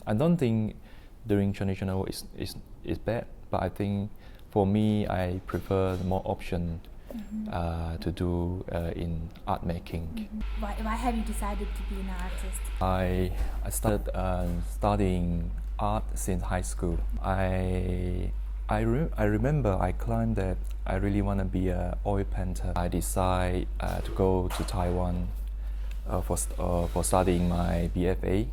I don't think doing traditional is bad, but I think for me, I prefer more option to do in art making. Why have you decided to be an artist? I started studying art since high school. I remember I climbed that I really want to be an oil painter. I decided to go to Taiwan for studying my BFA.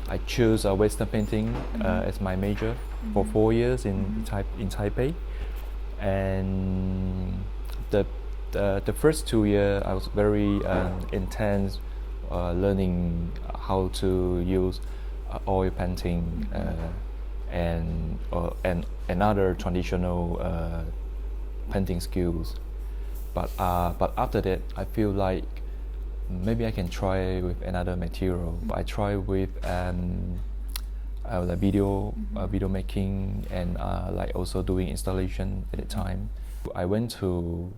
I chose Western painting as my major for 4 years in Taipei, and the first 2 years I was very intense learning how to use oil painting and other traditional painting skills. But after that, I feel like maybe I can try with another material. I try with the video making and like also doing installation at the time. I went to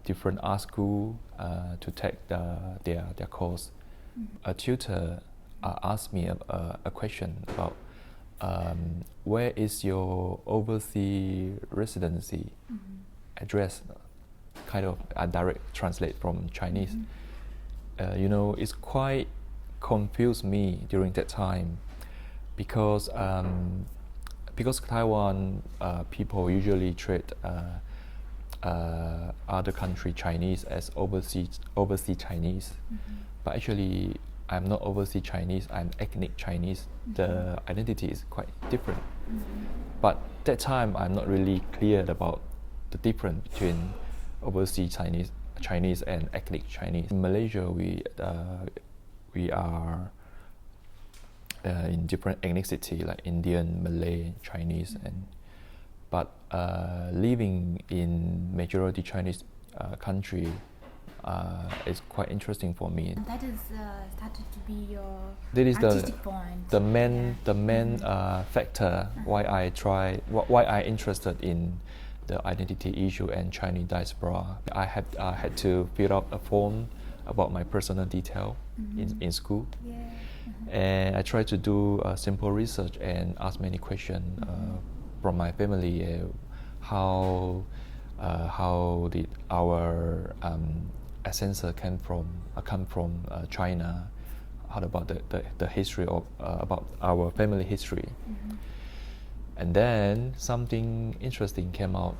different art school to take their course. A tutor asked me a question about where is your overseas residency address, kind of a direct translate from Chinese. It's quite confused me during that time because Taiwan people usually treat other country Chinese as overseas Chinese, but actually I'm not overseas Chinese, I'm ethnic Chinese. The identity is quite different. But that time I'm not really clear about the difference between overseas Chinese and ethnic Chinese. In Malaysia, we are in different ethnicity like Indian, Malay, Chinese, but living in majority Chinese country is quite interesting for me. And that is started to be your That is artistic point. the main factor why I interested in the identity issue and Chinese diaspora. I had to fill out a form about my personal detail in school, and I tried to do simple research and ask many questions from my family. How did our ancestor come from China? How about the history of about our family history? And then something interesting came out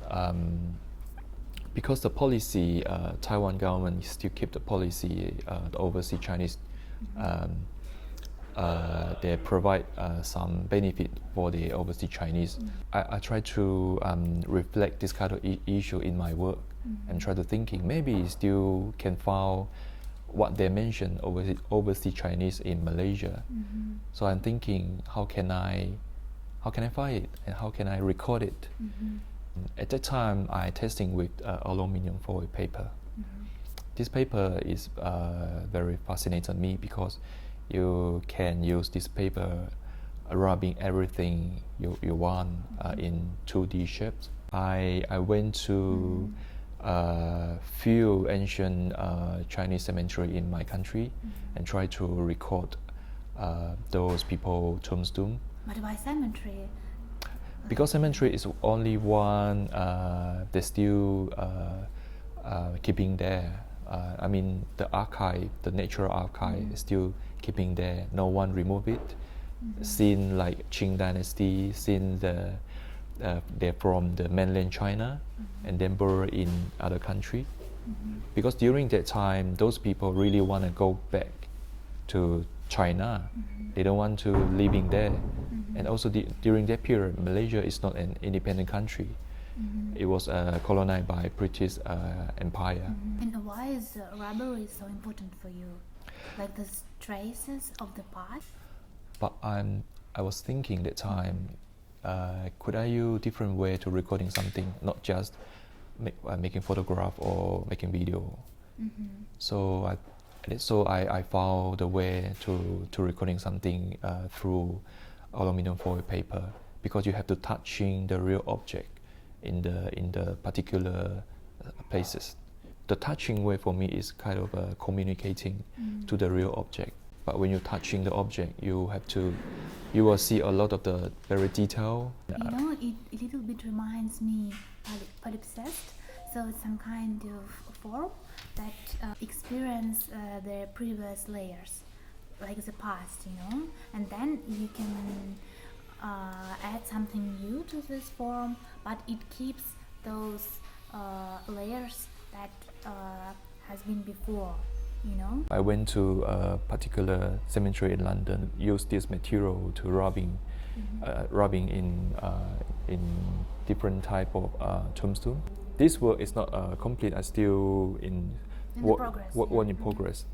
because the policy, Taiwan government still keep the policy, the overseas Chinese, they provide some benefit for the overseas Chinese. I try to reflect this kind of issue in my work and try to thinking maybe still can find what they mentioned overseas Chinese in Malaysia. So I'm thinking how can I find it and how can I record it? At that time, I testing with aluminum foil paper. This paper is very fascinating me because you can use this paper rubbing everything you want in 2D shapes. I went to few ancient Chinese cemetery in my country and try to record those people tombstone. But why cemetery? Because cemetery is only one they still keeping there. I mean the archive, the natural archive is still keeping there. No one remove it. Since like Qing Dynasty, since they're from the mainland China and then buried in other country. Because during that time, those people really want to go back to China. They don't want to living there. And also during that period, Malaysia is not an independent country. It was colonized by British Empire. And why is robbery so important for you? Like the traces of the past? But I was thinking that time, could I use different way to recording something, not just making photograph or making video. So I found the way to recording something through aluminum foil paper, because you have to touching the real object in the particular places. The touching way for me is kind of communicating to the real object. But when you're touching the object, you will see a lot of the very detail. You know, it a little bit reminds me palimpsest. So it's some kind of form that experience the previous layers, like the past, you know, and then you can add something new to this form, but it keeps those layers that has been before, you know. I went to a particular cemetery in London, used this material to rubbing in different type of tombstone. This work is not complete. I still in progress. work in progress.